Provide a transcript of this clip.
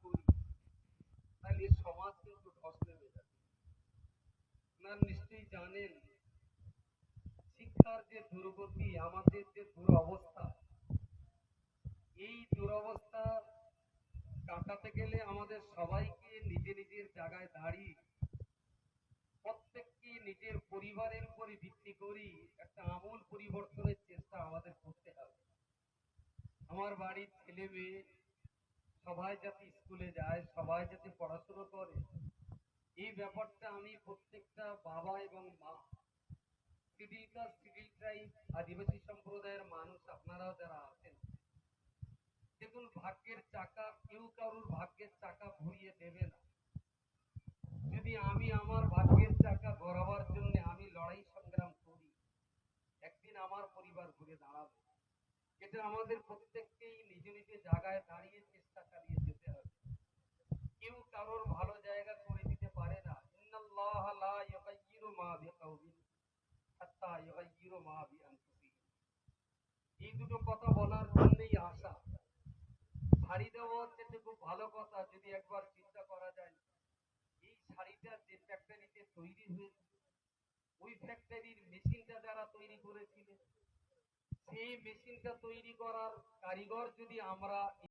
করি তাহলে সমাজ কিন্তু ধস নেমে যাবে। আপনারা নিশ্চয়ই জানেন শিক্ষার যে দুর্গতি, আমাদের যে দুরবস্থা, এই দুরবস্থা কাটাতে গেলে আমাদের সবাইকে নিজের জায়গায় দাঁড়িয়ে প্রত্যেককে নিজের পরিবারের উপরে ভিত্তি করি একটা আমূল পরিবর্তনের চেষ্টা আমাদের করতে হবে। আমার বাড়ির ছেলে মেয়ে সবাই যাতে স্কুলে যায়, সবাই যাতে পড়াশুনো করে, এই ব্যাপারটা আমি প্রত্যেকটা বাবা এবং মা, শিডিউল কাস্ট, শিডিউল ট্রাইব, আদিবাসী সম্প্রদায়ের মানুষ আপনারাও যারা আছেন, দেখুন ভাগ্যের চাকা কেউ কারুর ভাগ্যের চাকা ঘুরিয়ে দেবে না। যদি আমি আমার ভাগ্যের চাকা ঘোরাবার জন্য আমি লড়াই সংগ্রাম করি, একদিন আমার পরিবার ঘুরে দাঁড়াবে। এটা আমাদের প্রত্যেককেই নিজ জায়গায় দাঁড়িয়ে চেষ্টা চালিয়ে যেতে হবে। কেউ কারোর ভালো জায়গা করে দিতে পারে না। ইন্নাল্লাহা লা ইউগাইয়িরু মা বিকাউমিন হাত্তা ইউগাইয়িরু মা বিআনফুসিহিম। এই দুটো কথা বলার জন্যই আসা। শাড়ি দেওয়া হচ্ছে খুব ভালো কথা, যদি একবার চিন্তা করা যায় এই শাড়িটা যে ফ্যাক্টরিতে তৈরি হয়েছে, ওই ফ্যাক্টরির মেশিনটা যারা তৈরি করেছিলেন, সেই মেশিনটা তৈরি করার কারিগর যদি আমরা